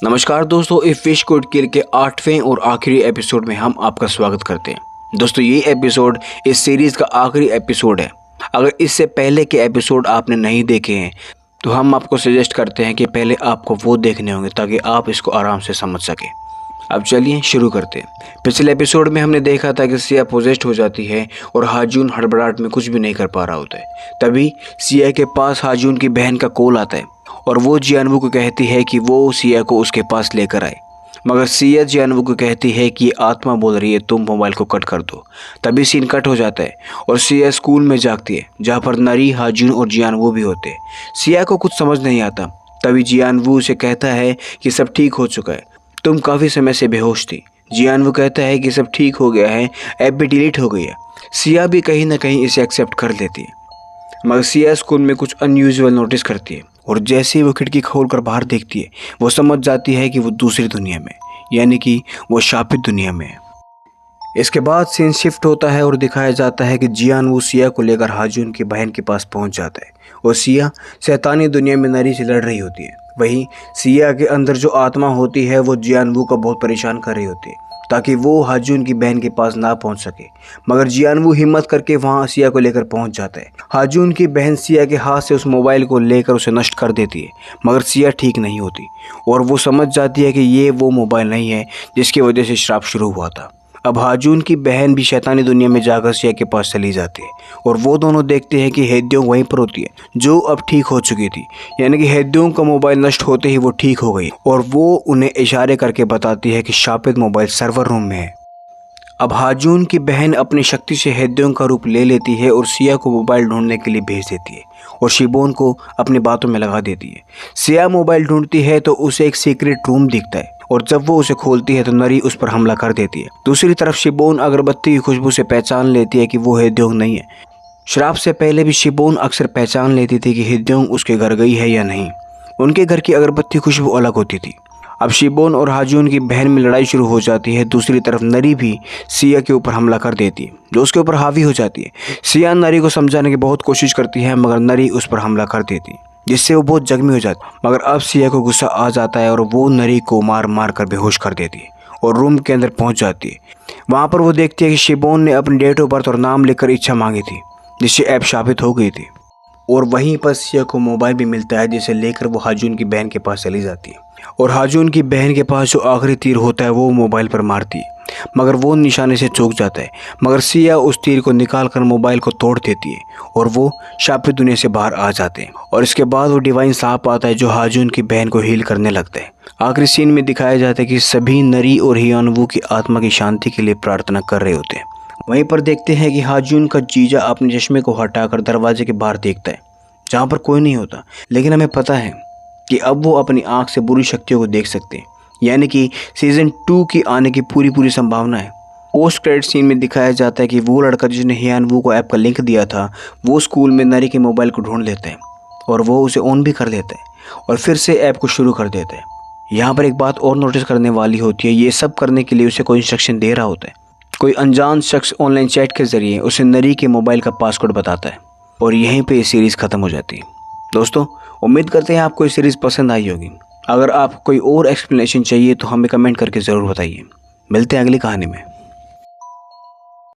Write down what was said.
नमस्कार दोस्तों, a fish code किल के 8वें और आखिरी एपिसोड में हम आपका स्वागत करते हैं। दोस्तों, ये एपिसोड इस सीरीज़ का आखिरी एपिसोड है। अगर इससे पहले के एपिसोड आपने नहीं देखे हैं तो हम आपको सजेस्ट करते हैं कि पहले आपको वो देखने होंगे ताकि आप इसको आराम से समझ सकें। अब चलिए शुरू करते हैं। पिछले एपिसोड में हमने देखा था कि सिया पोजेस्ड हो जाती है और हाजून हड़बड़ाहट में कुछ भी नहीं कर पा रहा होता है। तभी सिया के पास हाजून की बहन का कॉल आता है और वो जियानवू को कहती है कि वो सिया को उसके पास लेकर आए, मगर सिया जियानवू को कहती है कि आत्मा बोल रही है तुम मोबाइल को कट कर दो। तभी सीन कट हो जाता है और सिया स्कूल में जागती है जहाँ पर नरी, हाजून और जियानवू भी होते हैं। सिया को कुछ समझ नहीं आता। तभी जियानवू उसे कहता है कि सब ठीक हो चुका है, तुम काफ़ी समय से बेहोश थी। जियानवू कहता है कि सब ठीक हो गया है, ऐप भी डिलीट हो गई है। सिया भी कहीं ना कहीं इसे एक्सेप्ट कर लेती है, मगर सिया स्कूल में कुछ अनयूजुअल नोटिस करती है और जैसे ही वो खिड़की खोलकर बाहर देखती है वो समझ जाती है कि वो दूसरी दुनिया में, यानी कि वो शापित दुनिया में है। इसके बाद सीन शिफ्ट होता है और दिखाया जाता है कि जियानवू सिया को लेकर हाजून की बहन के पास पहुंच जाता है और सिया शैतानी दुनिया में नरी से लड़ रही होती है। वहीं सिया के अंदर जो आत्मा होती है वो जियानवू को बहुत परेशान कर रही होती है ताकि वो हाजून की बहन के पास ना पहुंच सके, मगर जियानवू हिम्मत करके वहां सिया को लेकर पहुंच जाता है। हाजून की बहन सिया के हाथ से उस मोबाइल को लेकर उसे नष्ट कर देती है, मगर सिया ठीक नहीं होती और वो समझ जाती है कि ये वो मोबाइल नहीं है जिसकी वजह से श्राप शुरू हुआ था। अब हाजून की बहन भी शैतानी दुनिया में जाकर सिया के पास चली जाती है और वो दोनों देखते हैं कि हेद्योंग वहीं पर होती है जो अब ठीक हो चुकी थी, यानी कि हेद्योंग का मोबाइल नष्ट होते ही वो ठीक हो गई और वो उन्हें इशारे करके बताती है कि शापित मोबाइल सर्वर रूम में है। अब हाजून की बहन अपनी शक्ति से हेद्योंग का रूप ले लेती है और सिया को मोबाइल ढूंढने के लिए भेज देती है और शिबोन को अपनी बातों में लगा देती है। सिया मोबाइल ढूंढती है तो उसे एक सीक्रेट रूम दिखता है और जब वो उसे खोलती है तो नरी उस पर हमला कर देती है। दूसरी तरफ शिबोन अगरबत्ती की खुशबू से पहचान लेती है कि वो हेद्योंग नहीं है। श्राप से पहले भी शिबोन अक्सर पहचान लेती थी कि हेद्योंग उसके घर गई है या नहीं। उनके घर की अगरबत्ती खुशबू अलग होती थी। अब शिबोन और हाजून की बहन में लड़ाई शुरू हो जाती है। दूसरी तरफ नरी भी सिया के ऊपर हमला कर देती है जो उसके ऊपर हावी हो जाती है। सिया नरी को समझाने की बहुत कोशिश करती है मगर नरी उस पर हमला कर देती है जिससे वो बहुत जख्मी हो जाती है। मगर अब सिया को गुस्सा आ जाता है और वो नरी को मार मार कर बेहोश कर देती है और रूम के अंदर पहुंच जाती है। वहाँ पर वो देखती है कि शिबोन ने अपनी डेट ऑफ बर्थ और नाम लिखकर इच्छा मांगी थी जिससे ऐप शापित हो गई थी और वहीं पर सिया को मोबाइल भी मिलता है जिसे लेकर वो हाजून की बहन के पास चली जाती है और हाजून की बहन के पास जो आखिरी तीर होता है वो मोबाइल पर मारती है मगर वो निशाने से चूक जाता है। मगर सिया उस तीर को निकालकर मोबाइल को तोड़ देती है और वो शापित दुनिया से बाहर आ जाते हैं और इसके बाद वो डिवाइन सांप आता है जो हाजून की बहन को हील करने लगता है। आखिरी सीन में दिखाया जाता है कि सभी नरी और हियानवू की आत्मा की शांति के लिए प्रार्थना कर रहे होते हैं। वहीं पर देखते हैं कि हाजून का जीजा अपने चश्मे को हटाकर दरवाजे के बाहर देखता है जहाँ पर कोई नहीं होता, लेकिन हमें पता है कि अब वो अपनी आंख से बुरी शक्तियों को देख सकते हैं, यानी कि सीजन 2 की आने की पूरी संभावना है। पोस्ट क्रेडिट सीन में दिखाया जाता है कि वो लड़का जिसने हियानवू को ऐप का लिंक दिया था वो स्कूल में नरी के मोबाइल को ढूंढ लेता है और वो उसे ऑन भी कर लेता है और फिर से ऐप को शुरू कर देता है। यहाँ पर एक बात और नोटिस करने वाली होती है, ये सब करने के लिए उसे कोई इंस्ट्रक्शन दे रहा होता है। कोई अनजान शख्स ऑनलाइन चैट के जरिए उसे नरी के मोबाइल का पासवर्ड बताता है और यहीं पे ये सीरीज़ ख़त्म हो जाती है। दोस्तों, उम्मीद करते हैं आपको ये सीरीज़ पसंद आई होगी। अगर आपको कोई और एक्सप्लेनेशन चाहिए तो हमें कमेंट करके ज़रूर बताइए। मिलते हैं अगली कहानी में।